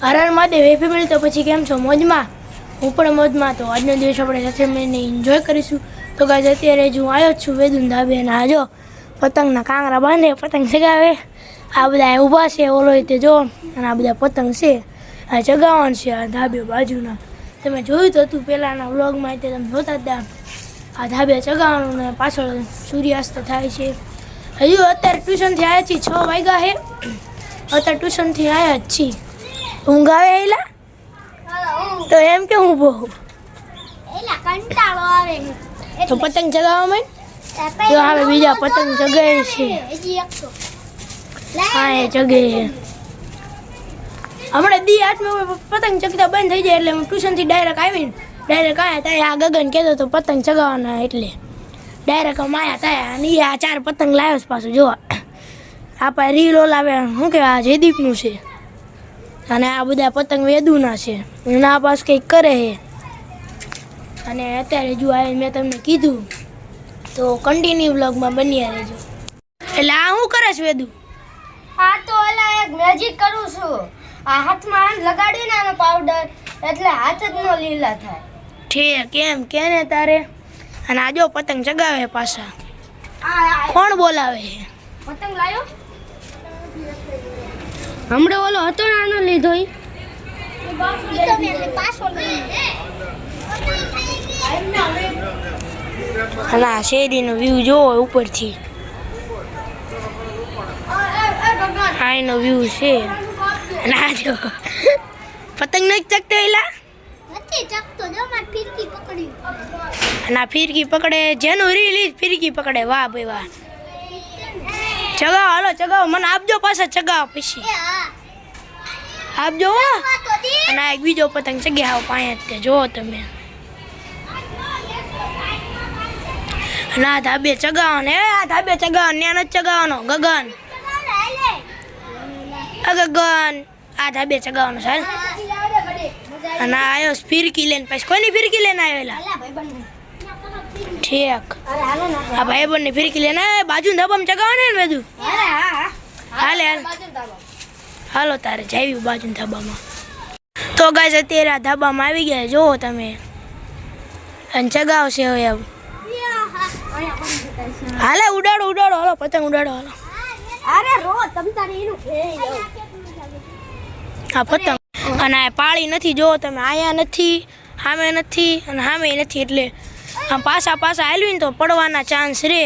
હરણ મહાદેવ ફેમિલી, તો પછી કેમ છો? મોજમાં? હું પણ મોજમાં. તો આજનો દિવસ આપણે સાથે મળીને એન્જોય કરીશું. તો ગાઈસ અત્યારે જ હું આવ્યો છું વેદુન ધાબે, અને આ જો પતંગના કાંગરા બાંધે, પતંગ ચગાવે. આ બધા ઊભા છે, ઓલો તે જો, અને આ બધા પતંગ છે આ ચગાવવાનું છે. આ ધાબે બાજુના તમે જોયું તો હતું પહેલાંના વ્લોગમાં, તે તમે જોતા હતા. આ ધાબે ચગાવવાનું ને પાછળ સૂર્યાસ્ત થાય છે. હજુ અત્યારે ટ્યુશનથી આવ્યા છીએ, 6 વાગ્યા છે. અત્યારે ટ્યુશનથી આવ્યા જ છીએ. ઊંઘ આવે એલા? તો એમ કે હું બહુ એલા કંટાળો આવે તો પતંગ ચગાવવા માંડ. જો હવે બીજા પતંગ ચગાવે છે. હજી એક તો હા એ ચગે છે. હમણાં દી હાથમાં પતંગ ચગતા બંધ થઈ જાય એટલે હું ટ્યુશનથી ડાયરેક્ટ આવીને ડાયરેક્ટ આયા થાય. આ ગગન કહેતો તો પતંગ ચગાવવાના, એટલે ડાયરેક્ટ આમ આયા થાય. અને આ 4 પતંગ લાવ્યો છે પાછું. જોવા આપણે રીલ ઓલાવે શું કહેવાય, આ જયદીપનું છે. અને આ બધા પતંગ વેદુના છે. ના પાસ કંઈક કરે છે. અને અત્યારે જો આ મેં તમને કીધું તો કન્ટિન્યુ વ્લોગમાં બન્યા રહેજો. એટલે આ શું કરે છે વેદુ? આ તો ઓલા એક મેજિક કરું છું. આ હાથમાં આમ લગાડીને આનો પાવડર, એટલે હાથ જ નો લીલા થાય. ઠીક કેમ કે ને તારે. અને આ જો પતંગ ચગાવે પાછા. આ કોણ બોલાવે છે? પતંગ લાયો હમણાં ઓલો હતો ને આનો લીધો ઈ તો મેં પાછો અને આ શેરીનો વ્યૂ જોવો ઉપરથી. આ એનો વ્યૂ છે. અને આ જો પતંગ નથી ચગતો એલા. નથી ચકતો, જો માર ફિરકી પકડી. અને આ ફિરકી પકડે, જેનું રીલ ફિરકી પકડે. વાહ ભાઈ વાહ. ચગાવો, હાલો ચગાવો, મને આપજો પાછા ચગાવો પછી આપજો. અને આ એક બીજો પતંગ ચગ્યા આવો પાંચ તે જોવો તમે. અને આ ધાબે ચગાવવાનો, આ ધાબે ચગાવવાનો, ત્યાં નથી ચગાવવાનો. ગગન ગગન આ ધાબે ચગાવવાનો છે. અને આ આવ્યો ફિરકી લઈને, પછી કોની ફિરકી લઈને આવ્યો એલા? ઠીક આ ભાઈબંધની ફિરકી લઈને બાજુ ધાબામાં ચગાવવાનું ને બધું. હાલે હાલ હાલો તારે જાવી બાજુ ધાબામાં. તો ગાઈસ અત્યારે આ ધાબામાં આવી ગયા, જોવો તમે. અને ચગાવશે હવે આવું. હાલે ઉડાડો ઉડાડો, હાલો પતંગ ઉડાડો હાલો. અરે રો તમ તારે એનું ખેઈ લો. આ પતંગ અને આ પાળી નથી, જોવો તમે. આયા નથી, સામે નથી, અને સામે નથી. એટલે આમ પાછા હાલ્યું ને તો પડવાના ચાન્સ રહે.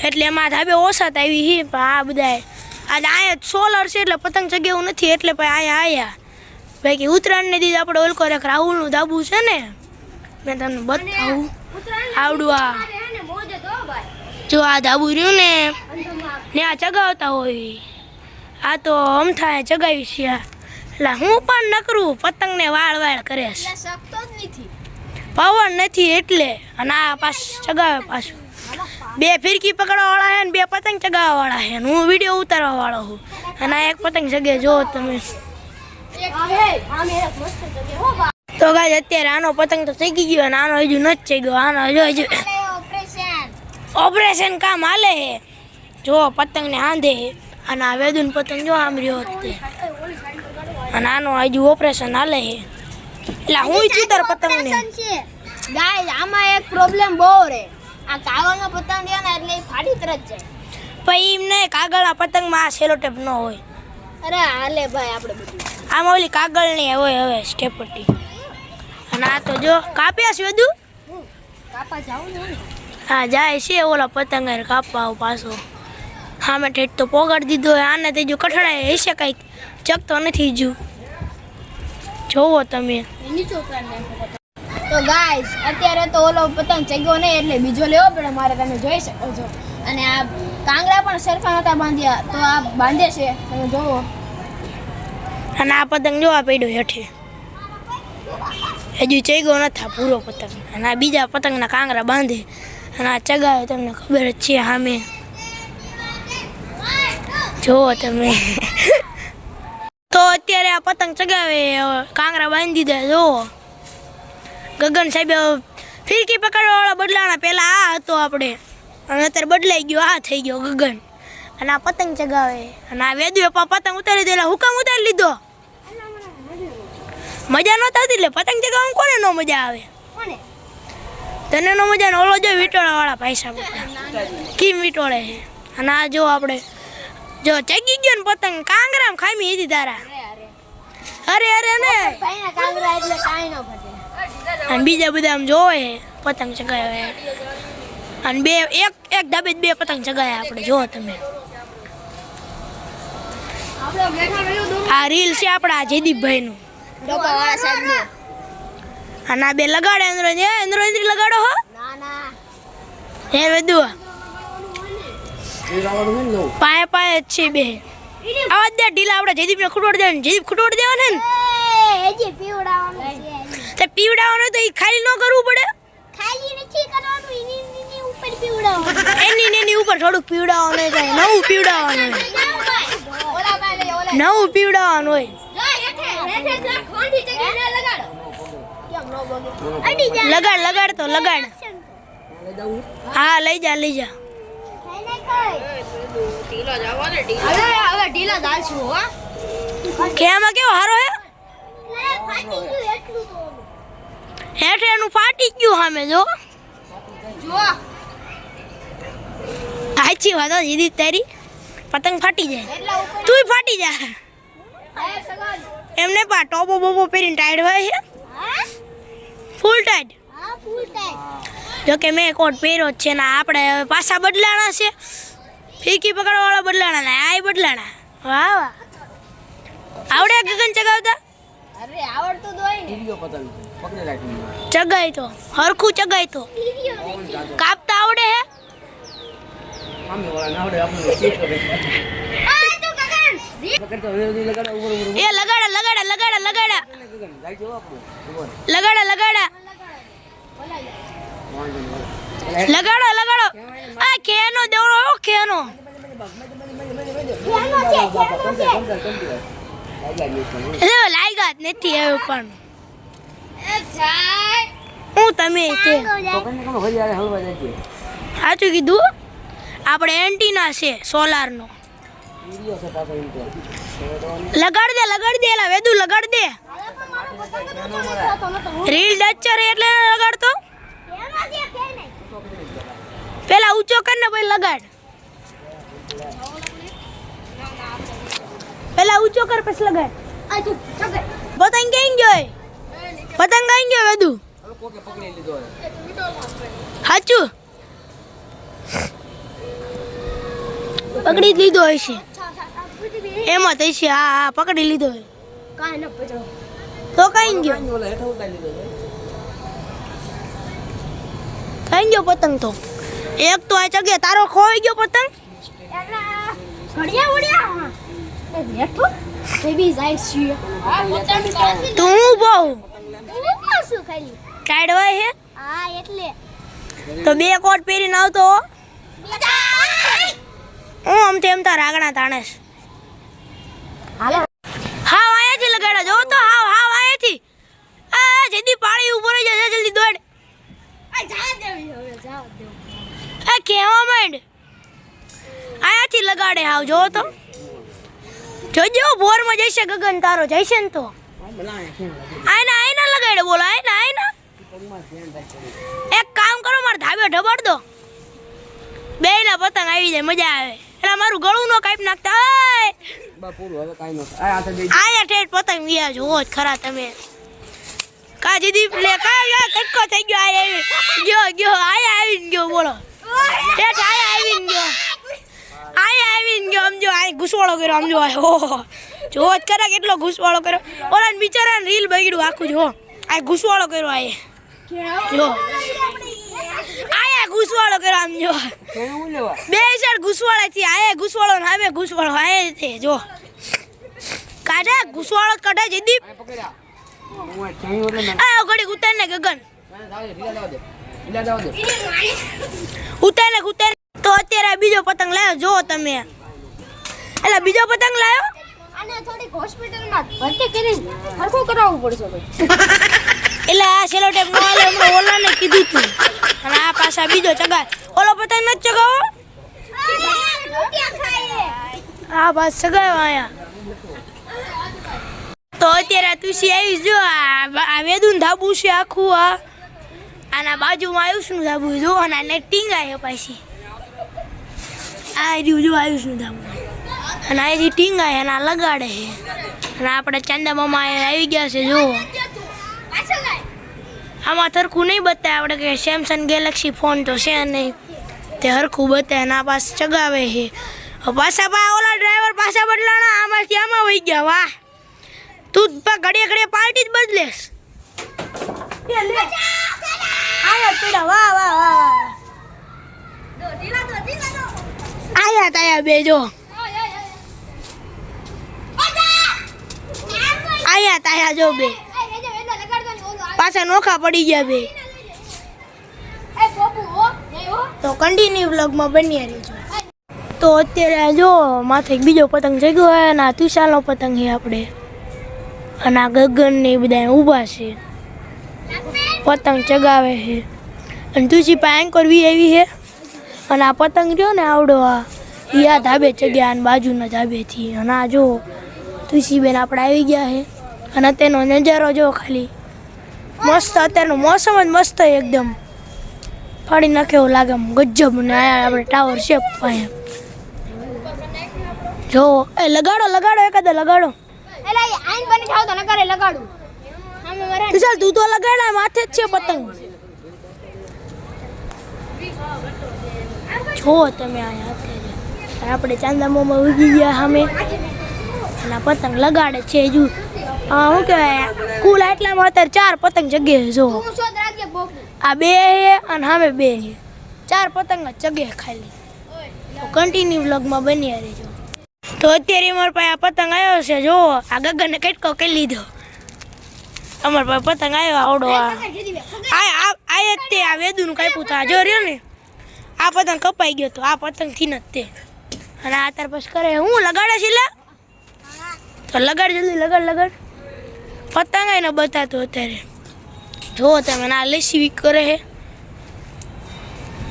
એટલે એમાં ધાબે ઓછા આવી છે. પણ આ બધા આજે અહીંયા સોલર છે એટલે પતંગ ચગાવું નથી. એટલે પછી અહીંયા આવ્યા બાકી ઉત્તરાયણને દીધે આપણે ઓલકો એક રાહુલનું ધાબુ છે ને, મેં તમને બતાવું. આવડું આ જો આ ધાબુ રહ્યું ને ત્યાં ચગાવતા હોય. આ તો અમથાએ ચગાવી છે. એટલે હું પણ નકરું પતંગને વાળ કરે છે. પવન નથી એટલે. અને આ પાછ ચગાવે પાછું. 2 ફિરકી પકડવા વાળા છે ને 2 પતંગ ચગાવવા વાળા છે. હું વિડીયો ઉતારવા વાળો છું. અને આ એક પતંગ ચગે જો તમે. તો ગાઈસ અત્યારે આનો પતંગ તો ચગી ગયો, અને આનો હજુ નથી ચગ્યો. આનો હજુ ઓપરેશન કામ હાલે છે. જો પતંગને હાંધે. અને આ વેદુન પતંગ જો આમ રહ્યો તે. અને આનો હજુ ઓપરેશન હાલે છે. એટલે હું ચીતર પતંગને ગાઈસ આમાં એક પ્રોબ્લેમ બહુ રે. આ કાગળનો પતંગ છે ને એટલે ફાટી તરત જાય. પછી એમને કાગળના પતંગમાં આ સેલો ટેપ ન હોય. અરે હાલે ભાઈ આપણે બધું આમાં ઓલી કાગળની હોય હવે સ્ટેપટી. અને આ તો જો કાપ્યા છે બધું. કાપા જાવ ને. હા જાય છે ઓલા પતંગ કાપવા પાછો. સામે ઠેઠ તો પોગાડી દીધો હોય. આને તે જો કઠણાય હશે કંઈક, ચકતો નથી જુ. જોવો તમે. તો ગાઈસ અત્યારે તો ઓલો પતંગ ચગ્યો નહીં એટલે બીજો લેવો પડે મારે, તમે જોઈ શકો છો. અને આ કાંગરા પણ સરખા નતા બાંધ્યા તો આ બાંધે છે, તમે જોવો. અને આ પતંગ જોવા પડ્યો હેઠે, હજુ ચગ્યો નથી પૂરો પતંગ. અને આ બીજા પતંગના કાંગરા બાંધે. અને આ ચગાવે તમને ખબર જ છે સામે. જોવો તમે. તો અત્યારે આ પતંગ ચગાવે, કાંગરા બાંધી દીધા. જોવો ગગન સાહેબ ફિરકી પકડવાવાળા બદલાણા. પહેલાં આ હતો આપણે, અને અત્યારે બદલાઈ ગયો, આ થઈ ગયો ગગન. અને આ પતંગ ચગાવે. અને આ વેદુએ પતંગ ઉતારી દેલા. હુકમ ઉતારી લીધો. મજા નહોતી આવતી એટલે પતંગ ચગાવવામાં કોને નો મજા આવે કોને તને નો મજા ને ઓલો જો વીટોળા વાળા પૈસા કેમ વીટોળે છે અને આ જો આપણે જો ચગી ગયો ને પતંગ કાંગરામ ખામી હતી તારા અરે અરે ને ભાઈના કાંગરા એટલે કાંઈ ન ફટે અને બીજા બધા આમ જોવે પતંગ ચગાવે અને બે એક એક ધાબે બે પતંગ ચગાવ્યા આપણે જો તમે આપણે બેઠા રહ્યો દો આ રીલ છે આપણા જયદીપભાઈનું ડોપાવાળા સાહેબનું અને આ બે લગાડે અંદરો ઇન્દ્રી લગાડો હો ના ના હે વેદુ પાય પાય જ છે બે આવા દે ઢીલા આપણે જયદીપને ખૂટોડ દેવાનું જયદીપ ખૂટોડ દેવાને ને હજી પીવડાવવાનું છે તે પીવડાવવાનું તો એ ખાલી ન કરવું પડે ખાલી નથી કરવાનું એની ઉપર પીવડાવવાનું એની ઉપર થોડુંક પીવડાવવાનું થાય નવું પીવડાવવાનું હોય ઓલા ભાઈ ઓલા નવું પીવડાવવાનું હોય જો હેઠે જો ખોંડી ચગીને લગાડો કેમ નો બોગે અડી જા લગાડ લગાડ તો લગાડ હા લઈ જા હવે ઢીલા દાલશું હો કે આમાં કેવો હારો હે ફાટી ગયું એટલું તો હેઠે એનું ફાટી ગયું સામે જો જો સાચી વાત હો જીદી તારી પતંગ ફાટી જાય એટલા ઉપર તુંય ફાટી જા આય સગન એમને પા ટોપો બોપો પહેરીને ટાઈટ હોય છે હા ફૂલ ટાઈટ હા ફૂલ ટાઈમ જો કે મેં કોટ પહેર્યો જ છે ને આપણે હવે પાછા બદલાણા છે ફીકી પકડવાવાળા બદલાણા ને આ બદલાણા વાહ વાહ આવડે ગગન ચગાવતા અરે આવડતું તો હોય ને ચગાય તો હરખું ચગાય તો કાપતા આવડે હે આ તો ગગન એ લગાડા લગાડા લગાડા લગાડા લગાડા લગાડા લગાડો લગાડો આ કેનો દેવડો ઓ કેનો કેનો છે એ લાગ્યા જ નથી હવે પણ એ જાય હું તમે તે સાચું કીધું આપણે એન્ટીના છે સોલારનો લગાડ દે એલા વેદુ લગાડ દે રીલ ડચર એટલે લગાડતો પેલા ઊંચો કર ને પછી લગાડ પેલા ઊંચો કર પછી લગાડ પતંગ કઈ ગયો પતંગ કઈ ગયો વેદુ સાચું પકડી જ લીધો હશે એમાં તો છે હા હા પકડી લીધો હોય કાઈ ન પકડો તો કઈ ગયો કઈ ગયો પતંગ તો એક તો આ ચગે તારો ખોઈ ગયો પતંગ ઘડિયા ઉડ્યા એ બેઠો બેબી જાય છે આ પતંગ કાઢી તું હું બહુ હું પાછું ખાલી કાઢવાય હે હા એટલે તો બે કોટ પહેરીને આવતો હો. હું આમ તેમ તાર આગણા તાણેશ હાલો હાવ આયાથી લગાડા જો તો હાવ આયાથી આ જલ્દી પાણી ઉપર જા જલ્દી દોડ આ જા દેવી હવે જા દે આ કેવા માંડ આયાથી લગાડે હાવ જો તો જોજો બોરમાં જઈશે ગગન તારો જઈશે ને તો આયના લગાડે બોલો આયના એક કામ કરો માર ધાબે ઢબાડ દો બેયના પતંગ આવી જાય મજા આવે એટલે મારું ગળું નો કાપી નાખતા આયા ઠેઠ પતંગ ગયા જોવો જ ખરા તમે કા દીદી લે કા કટકો થઈ ગયો ગયો આયા આવીને ગયો બોલો ઠેઠ આયા આવીને ગયો આમ જો આ ઘૂસવાળો કર્યો આમ જો ઓહો જોવો જ ખરા કેટલો ઘૂસવાળો કર્યો ઓલા બિચારાને રીલ બગડ્યું આખું જો આ ઘૂસવાળો કર્યો આ જો આયા ઘૂસવાળો કર્યો આમ જો બે સાઈડ ઘૂસવાળા થી આયા ઘૂસવાળો ને આમે ઘૂસવાળો આયા છે જો કાઢા ઘૂસવાળો કાઢા જયદીપ આ ઘડી ઉતાર ને ગગન ઉતાર તો અત્યારે બીજો પતંગ લાવ્યો જો તમે એટલે બીજો પતંગ લાવ્યો આને થોડીક હોસ્પિટલમાં ભરતી કરીને હરખું કરાવવું પડશે ભાઈ એટલે આ સેલો ટેપ નો આલે હમણાં ઓલાને કીધું તું અને આ પાછા બીજો ચગાય ઓલો પતંગ ન ચગાવો હા બસ ચગાયો આયા તો તો અત્યારે તુસી આવી જો આ વેદુન ધાબુ છે આખું આના બાજુમાં આયુષનું ધાબુ જો અને આને ટીંગાય પાછી આ રહ્યું જો આયુષનું ધાબુ અને અહીંથી ટીંગાય અને આ લગાડે છે અને આપણે ચાંદા મામા આવી ગયા છે જો આમાં સરખું નહીં બતાવે આપણે કે સેમસંગ ગેલેક્સી ફોન તો છે નહીં તે સરખું બતાવે ના પાસ ચગાવે છે પાછા ઓલા ડ્રાઈવર પાછા બદલાણા આમાંથી આમાં વહી ગયા વાહ તું ઘડીએ ઘડીએ પાર્ટી જ બદલેશ આયા તાયા બે જો આયા તાયા જો બે પાછા નોખા પડી ગયા બે તો કન્ટિન્યુ વ્લોગમાં બન્યા રહેજો તો અત્યારે જો માથે બીજો પતંગ જગ્યો હોય અને આ તુષારનો પતંગ છે આપણે અને આ ગગન ને બધા ઊભા છે પતંગ ચગાવે છે અને તુસી પાસે એન્કર વી આવી છે અને આ પતંગ રહ્યો ને આવડો આ ધાબે ચગ્યા અને બાજુના ધાબેથી અને આ જો તુસી બેન આપણે આવી ગયા છે અને તેનો નજારો જો ખાલી મસ્ત અત્યારનું મોસમ જ મસ્ત એકદમ ફાડી નાખે એવું લાગે ગજબ ને આયા આપણે ટાવર છે અહીંયા જો એ લગાડો એકાદે લગાડો ચાલ તું તો લગાડા માથે જ છે પતંગ જો તમે અહીંયા અત્યારે આપણે ચાંદા મોમાં ઉગી ગયા સામે અને પતંગ લગાડે છે હજુ શું કહેવાય કુલ આટલામાં અત્યારે 4 પતંગ જગ્યાએ જો આ 2 છે અને સામે 2 છે 4 પતંગ જ જગ્યાએ ખાલી તો કન્ટિન્યુ વ્લોગમાં બન્યા રહેજો તો અત્યારે અમારા પાસે આ પતંગ આવ્યો છે જો આ ગગનને કટકો કરી લીધો અમારા પાસે પતંગ આવ્યો આવડો આ તે આ વેદુનું કાપ્યું તો આ જો રહ્યો ને આ પતંગ કપાઈ ગયો તો આ પતંગથી ન તે અને આ તાર પછી કરે હું લગાડે છે લે તો લગાડ જલ્દી લગાડ પતંગ એને બતાતો અત્યારે જો તમે આ લેસી કરે છે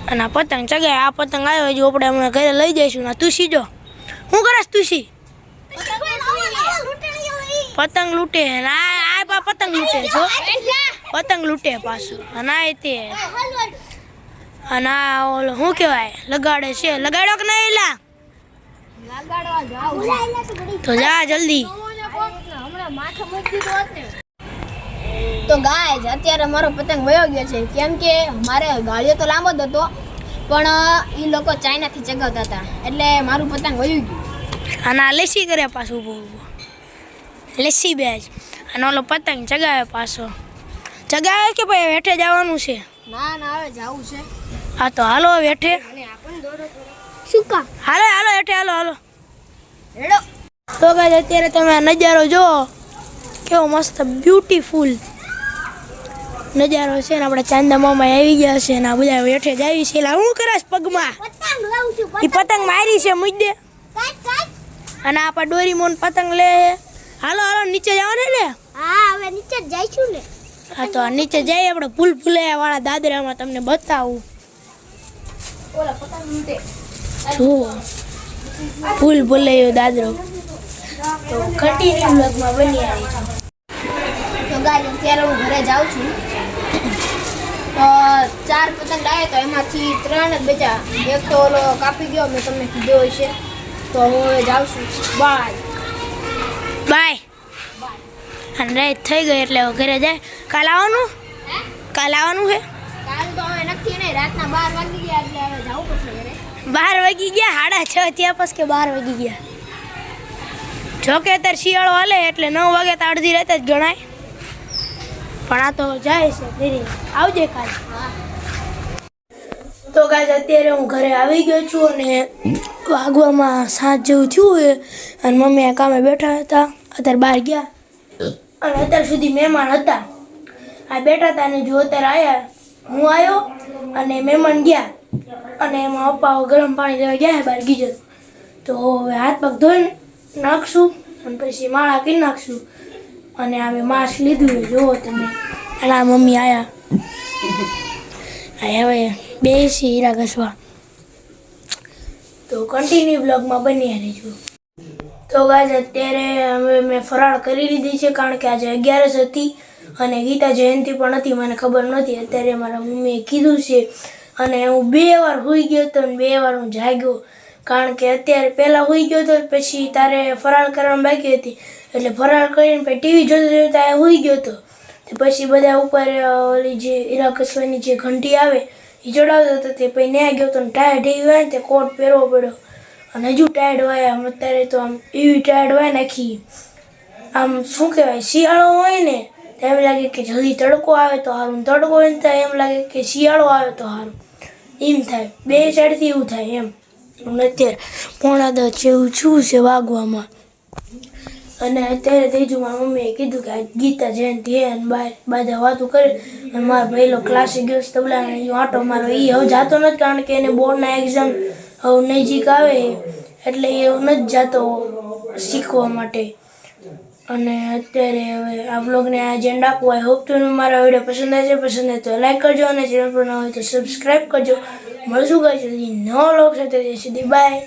અને આ પતંગ ચગાય આ પતંગ આવ્યો જો આપણે હમણાં ઘરે લઈ જઈશું ના તુસી જો શું કરસ તુસી પતંગ લૂંટે આ પતંગ લૂંટે જો પતંગ લૂંટે પાછું અને આ તે અને આ ઓલો શું કહેવાય લગાડે છે લગાડો કે નહીં લા તો જા જલ્દી તો ગાઈઝ અત્યારે મારો પતંગ વયો ગયો છે કેમ કે મારે ગાળિયો તો લાંબો જ હતો પણ એ લોકો ચાઇનાથી ચગાવતા હતા એટલે મારું પતંગ વયું ગયું અને આ લેસી કરે પાછું ઊભો લેસી બેજ અને ઓલો પતંગ ચગાવે પાછો ચગાવે કે ભાઈ હેઠે જવાનું છે ના હવે જવું છે હા તો હાલો હેઠે શું કામ હાલો હેઠે હાલો રેડો તો ગાઈઝ અત્યારે તમે આ નજારો જો કેવો મસ્ત બ્યુટીફુલ નજારો છે ને આપણે ચાંદા મામા આવી ગયા છે ને આ બધા હેઠે જ આવી છે હું કરસ પગમાં એ પતંગ મારી છે મુદ્દે અને આપણે ડોરીમોન પતંગ લે હાલો નીચે જવાનું ને હા હવે નીચે જ જઈશું ને હા તો નીચે જઈએ આપણે ફૂલફુલાયા વાળા દાદરામાં તમને બતાવું ઓલા પતંગ લૂંટે જુઓ ફૂલફુલાયો દાદરો તો કન્ટિન્યુ વ્લોગમાં બની આવી છે તો ગાઈસ અત્યારે હું ઘરે જાઉં છું તો 4 પતંગ લાવ્યા તો એમાંથી 3 જ બચ્યા એક તો ઓલો કાપી ગયો મેં તમને કીધું હોય છે તો હું હવે જાઉં છું બાય અને રાત થઈ ગઈ એટલે ઘરે જાય કાલ આવવાનું છે કાલ તો હવે નક્કી નહીં રાતના 12 વાગી ગયા એટલે હવે જવું પડશે ઘરે 12 વાગી ગયા 6:30 ત્યાં પછી કે 12 વાગી ગયા જોકે અત્યારે શિયાળો હાલે એટલે 9 વાગે તો અડધી રાત જ ગણાય પણ આ તો જાય છે ધીરે આવજે કાલ તો ગાઈસ અત્યારે હું ઘરે આવી ગયો છું અને વાગવામાં 7 જેવું થયું છે અને મમ્મી આ કામે બેઠા હતા અત્યારે બહાર ગયા અને અત્યાર સુધી મહેમાન હતા આ બેઠા હતા અને જો અત્યારે આવ્યા હું આવ્યો અને મહેમાન ગયા અને એમાં પપ્પા ગરમ પાણી લેવા ગયા બહાર ગીજર તો હવે હાથ પગ ધોઈને નાખશું અને પછી માળા કરી નાખશું અને અમે માસ્ક લીધું જુઓ તમે અને આ મમ્મી આવ્યા હવે બેસી હીરા ઘસવા તો કન્ટિન્યુ બ્લોગમાં બન્યા રહેજો તો તો ગાઈઝ અત્યારે હવે મેં ફરાળ કરી લીધી છે, કારણ કે આજે 11 હતી અને ગીતા જયંતિ પણ હતી, મને ખબર નહોતી. અત્યારે મારા મમ્મીએ કીધું છે અને હું 2 વાર સૂઈ ગયો હતો અને 2 વાર હું જાગ્યો, કારણ કે અત્યારે પહેલાં સૂઈ ગયો હતો, પછી તારે ફરાળ કરવાની બાકી હતી એટલે ફરાળ કરીને પછી ટીવી જોતા જોતા સૂઈ ગયો હતો. પછી બધા ઉપર ઓલી જે હીરા ઘસવાની જે ઘંટી આવે એ ચડાવતો હતો, તે પછી ન્યા ગયો હતો ને ટાયર્ડ એવી હોય ને તે કોટ પહેરવો પડ્યો અને હજુ ટાયર્ડ હોય. આમ અત્યારે તો આમ એવી ટાયર્ડ હોય નાખી, આમ શું કહેવાય, શિયાળો હોય ને તો એમ લાગે કે જલ્દી તડકો આવે તો સારું, તડકો હોય ને તો એમ લાગે કે શિયાળો આવે તો સારું, એમ થાય. 2 સાઈડથી એવું થાય એમ. અને અત્યારે 9:30 જેવું શું છે વાગવામાં, અને અત્યારે ત્રીજું મારા મમ્મીએ કીધું કે આ ગીતા જયંતિ હે અને બધા વાતું કરે. અને મારો પહેલો ક્લાસે ગયો છે તબલાને, એ આંટો મારો, એ હવે જાતો નથી કારણ કે એને બોર્ડના એક્ઝામ હવે નજીક આવે એટલે એ નથી જાતો શીખવા માટે. અને અત્યારે હવે આ વ્લોગને આ એન્ડ આપવું. આઈ હોપ તમને મારા વિડીયો પસંદ આવે છે. પસંદ આવે તો લાઈક કરજો અને ચેનલ પર ન હોય તો સબસ્ક્રાઈબ કરજો. મળશું ગાઈસ નવા વ્લોગ સાથે. ત્યાં સુધી બાય.